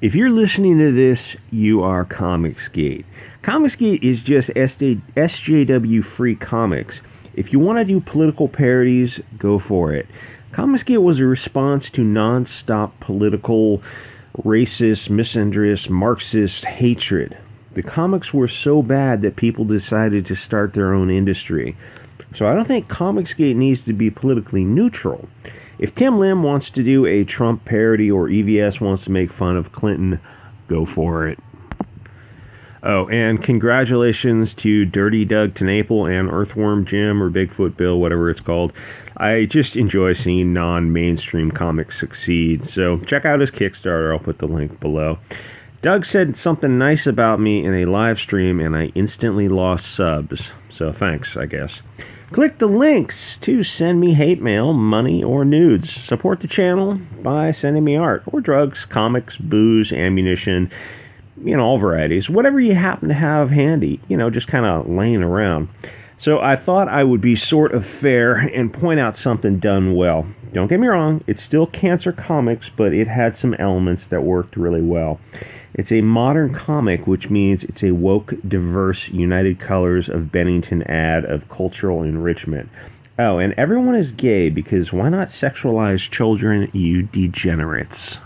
If you're listening to this, you are Comicsgate. Comicsgate is just SJW free comics. If you want to do political parodies, go for it. Comicsgate was a response to non-stop political, racist, misandrist, Marxist hatred. The comics were so bad that people decided to start their own industry. So I don't think Comicsgate needs to be politically neutral. If Tim Lim wants to do a Trump parody or EVS wants to make fun of Clinton, go for it. Oh, and congratulations to Dirty Doug Tennapel and Earthworm Jim or Bigfoot Bill, whatever it's called. I just enjoy seeing non-mainstream comics succeed, so check out his Kickstarter. I'll put the link below. Doug said something nice about me in a live stream, and I instantly lost subs. So thanks, I guess. Click the links to send me hate mail, money, or nudes. Support the channel by sending me art, or drugs, comics, booze, ammunition, all varieties. Whatever you happen to have handy, just kind of laying around. So I thought I would be sort of fair and point out something done well. Don't get me wrong, it's still Cancer Comics, but it had some elements that worked really well. It's a modern comic, which means it's a woke, diverse, United Colors of Bennington ad of cultural enrichment. Oh, and everyone is gay, because why not sexualize children, you degenerates?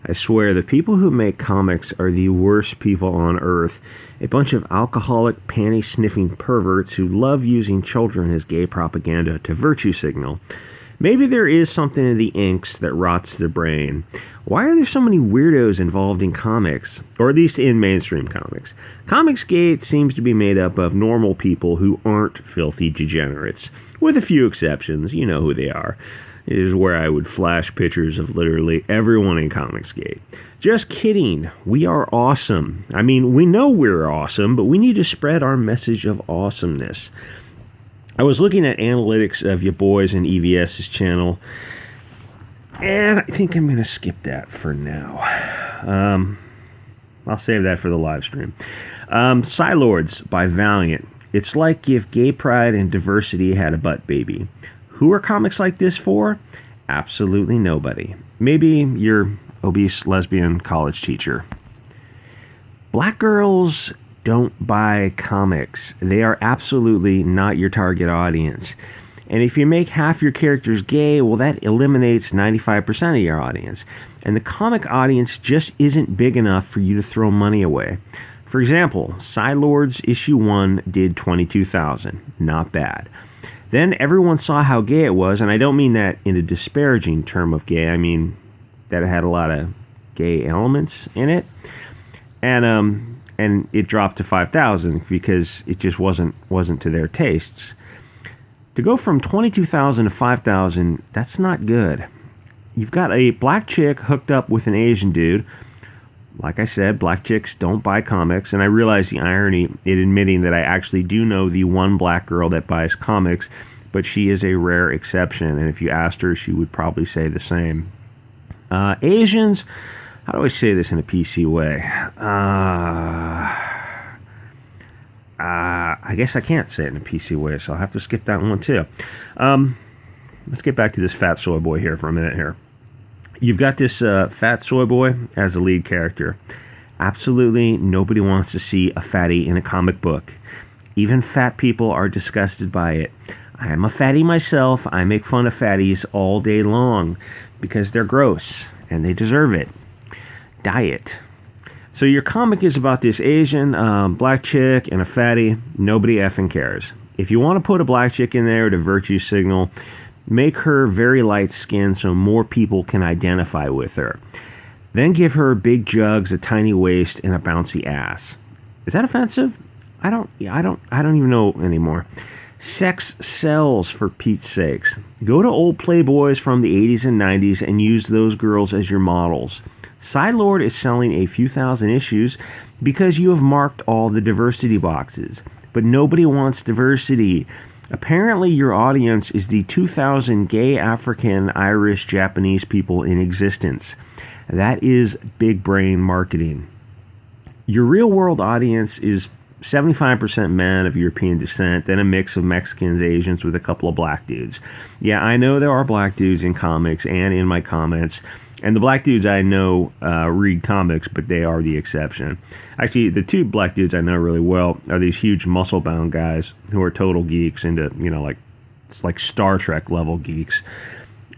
I swear, the people who make comics are the worst people on earth. A bunch of alcoholic, panty-sniffing perverts who love using children as gay propaganda to virtue signal. Maybe there is something in the inks that rots the brain. Why are there so many weirdos involved in comics? Or at least in mainstream comics. Comicsgate seems to be made up of normal people who aren't filthy degenerates. With a few exceptions, you know who they are. It is where I would flash pictures of literally everyone in Comicsgate. Just kidding. We are awesome. I mean, we know we're awesome, but we need to spread our message of awesomeness. I was looking at analytics of your boys and EVS's channel, and I think I'm going to skip that for now. I'll save that for the live stream. Psi-Lords by Valiant. It's like if gay pride and diversity had a butt baby. Who are comics like this for? Absolutely nobody. Maybe your obese lesbian college teacher. Black girls don't buy comics. They are absolutely not your target audience. And if you make half your characters gay, well, that eliminates 95% of your audience. And the comic audience just isn't big enough for you to throw money away. For example, Psi-Lords issue 1 did 22,000. Not bad. Then everyone saw how gay it was, and I don't mean that in a disparaging term of gay. I mean that it had a lot of gay elements in it. And it dropped to 5,000 because it just wasn't to their tastes. To go from 22,000 to 5,000, that's not good. You've got a black chick hooked up with an Asian dude. Like I said, black chicks don't buy comics, and I realize the irony in admitting that I actually do know the one black girl that buys comics, but she is a rare exception, and if you asked her, she would probably say the same. Asians, how do I say this in a PC way? I guess I can't say it in a PC way, so I'll have to skip that one too. Let's get back to this fat soy boy here for a minute here. You've got this fat soy boy as the lead character. Absolutely nobody wants to see a fatty in a comic book. Even fat people are disgusted by it. I am a fatty myself. I make fun of fatties all day long because they're gross and they deserve it. Diet. So your comic is about this Asian black chick and a fatty. Nobody effing cares. If you want to put a black chick in there to virtue signal, make her very light skinned so more people can identify with her. Then give her big jugs, a tiny waist, and a bouncy ass. Is that offensive? I don't even know anymore. Sex sells, for Pete's sakes. Go to old Playboys from the 80s and 90s and use those girls as your models. Psi-Lord is selling a few thousand issues because you have marked all the diversity boxes. But nobody wants diversity. Apparently your audience is the 2,000 gay African, Irish, Japanese people in existence. That is big brain marketing. Your real world audience is 75% men of European descent, then a mix of Mexicans, Asians with a couple of black dudes. Yeah, I know there are black dudes in comics and in my comments, And the black dudes I know read comics, but they are the exception. Actually, the two black dudes I know really well are these huge muscle-bound guys who are total geeks into, like, it's like Star Trek level geeks.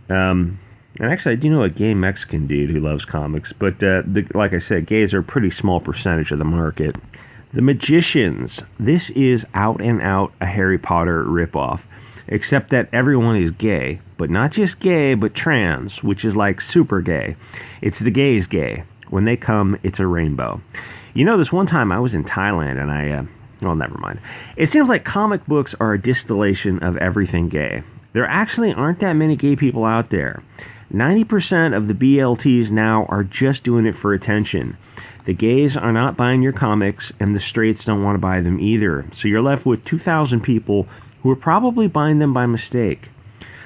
And actually, I do know a gay Mexican dude who loves comics, but like I said, gays are a pretty small percentage of the market. The Magicians. This is out and out a Harry Potter ripoff, except that everyone is gay, but not just gay, but trans, which is like super gay. It's the gays gay. When they come, it's a rainbow. This one time I was in Thailand and well, never mind. It seems like comic books are a distillation of everything gay. There actually aren't that many gay people out there. 90% of the BLTs now are just doing it for attention. The gays are not buying your comics, and the straights don't want to buy them either. So you're left with 2,000 people who are probably buying them by mistake.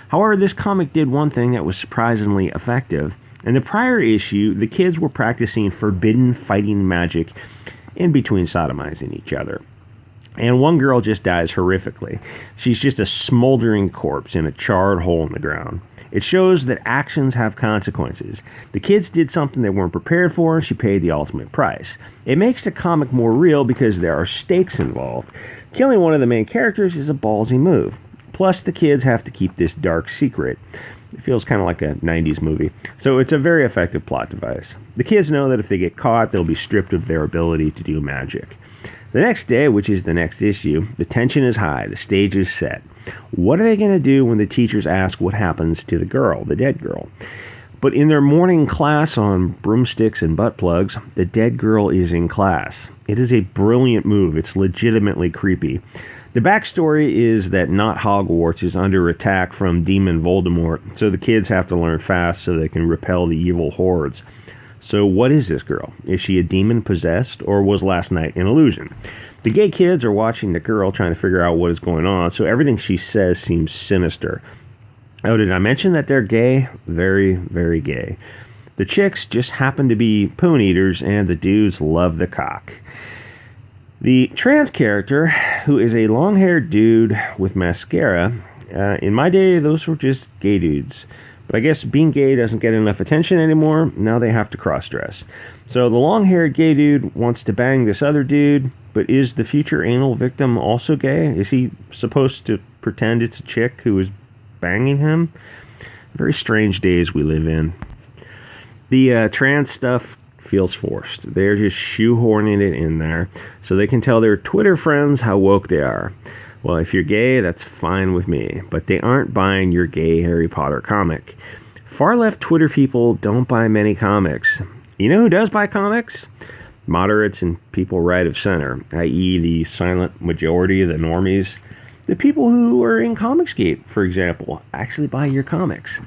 However, this comic did one thing that was surprisingly effective. In the prior issue, the kids were practicing forbidden fighting magic in between sodomizing each other. And one girl just dies horrifically. She's just a smoldering corpse in a charred hole in the ground. It shows that actions have consequences. The kids did something they weren't prepared for, and she paid the ultimate price. It makes the comic more real because there are stakes involved. Killing one of the main characters is a ballsy move. Plus, the kids have to keep this dark secret. It feels kind of like a 90s movie. So it's a very effective plot device. The kids know that if they get caught, they'll be stripped of their ability to do magic. The next day, which is the next issue, the tension is high, the stage is set. What are they going to do when the teachers ask what happens to the girl, the dead girl? But in their morning class on broomsticks and butt plugs, the dead girl is in class. It is a brilliant move. It's legitimately creepy. The backstory is that not Hogwarts is under attack from Demon Voldemort, so the kids have to learn fast so they can repel the evil hordes. So what is this girl? Is she a demon possessed, or was last night an illusion? The gay kids are watching the girl trying to figure out what is going on, so everything she says seems sinister. Oh, did I mention that they're gay? Very, very gay. The chicks just happen to be poon eaters, and the dudes love the cock. The trans character, who is a long-haired dude with mascara, in my day, those were just gay dudes. But I guess being gay doesn't get enough attention anymore. Now they have to cross-dress. So the long-haired gay dude wants to bang this other dude, but is the future anal victim also gay? Is he supposed to pretend it's a chick who is banging him? Very strange days we live in. The trans stuff feels forced. They're just shoehorning it in there so they can tell their Twitter friends how woke they are. Well, if you're gay, that's fine with me, but they aren't buying your gay Harry Potter comic. Far-left Twitter people don't buy many comics. You know who does buy comics? Moderates and people right of center, i.e. the silent majority, the normies. The people who are in Comicsgate, for example, actually buy your comics.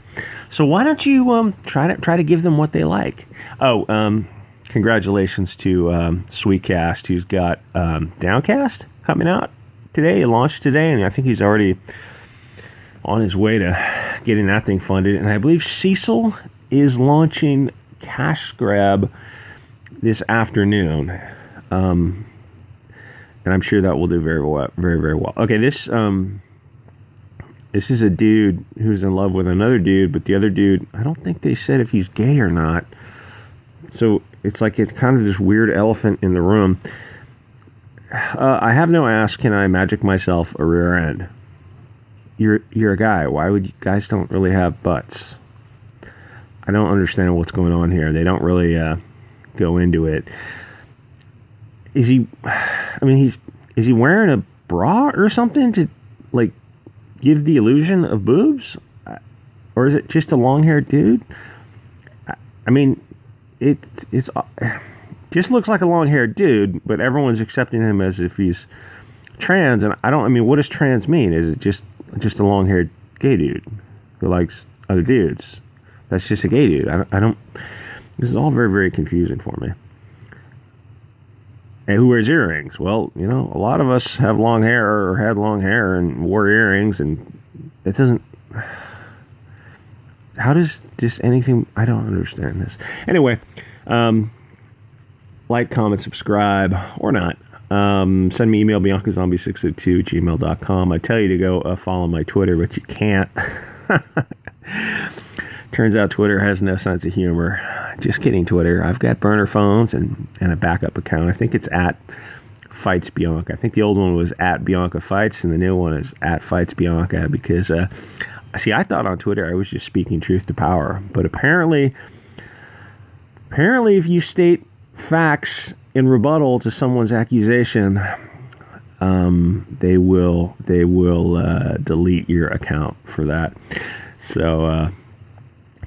So why don't you try to give them what they like? Oh, congratulations to Sweetcast, who's got Downcast coming out today. It launched today, and I think he's already on his way to getting that thing funded. And I believe Cecil is launching Cash Grab this afternoon, and I'm sure that will do very well, very, very well. Okay, this is a dude who's in love with another dude, but the other dude, I don't think they said if he's gay or not. So it's like it's kind of this weird elephant in the room. I have no ass. Can I magic myself a rear end? You're a guy. Why would you guys don't really have butts? I don't understand what's going on here. They don't really go into it. Is he? I mean, is he wearing a bra or something to like give the illusion of boobs, or is it just a long-haired dude? I mean, it's just looks like a long-haired dude, but everyone's accepting him as if he's trans. And I mean, what does trans mean? Is it just a long-haired gay dude who likes other dudes? That's just a gay dude. I don't. This is all very, very confusing for me. And who wears earrings? Well, you know, a lot of us have long hair or had long hair and wore earrings, and it doesn't. How does this anything? I don't understand this. Anyway, like, comment, subscribe, or not. Send me email, biancazombie602@gmail.com. I tell you to go follow my Twitter, but you can't. Turns out Twitter has no sense of humor. Just kidding, Twitter. I've got burner phones and a backup account. I think it's at Fights Bianca. I think the old one was at Bianca Fights, and the new one is at Fights Bianca because, see, I thought on Twitter I was just speaking truth to power. But apparently if you state facts in rebuttal to someone's accusation, they will delete your account for that. So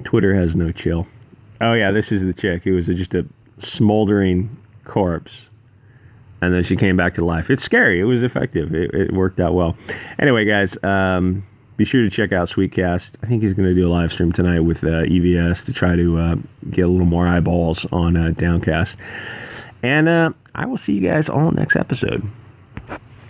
Twitter has no chill. Oh yeah, this is the chick. It was just a smoldering corpse, and then she came back to life. It's scary. It was effective. It worked out well. Anyway, guys, be sure to check out Sweetcast. I think he's going to do a live stream tonight with EVS to try to get a little more eyeballs on Downcast. And I will see you guys all next episode.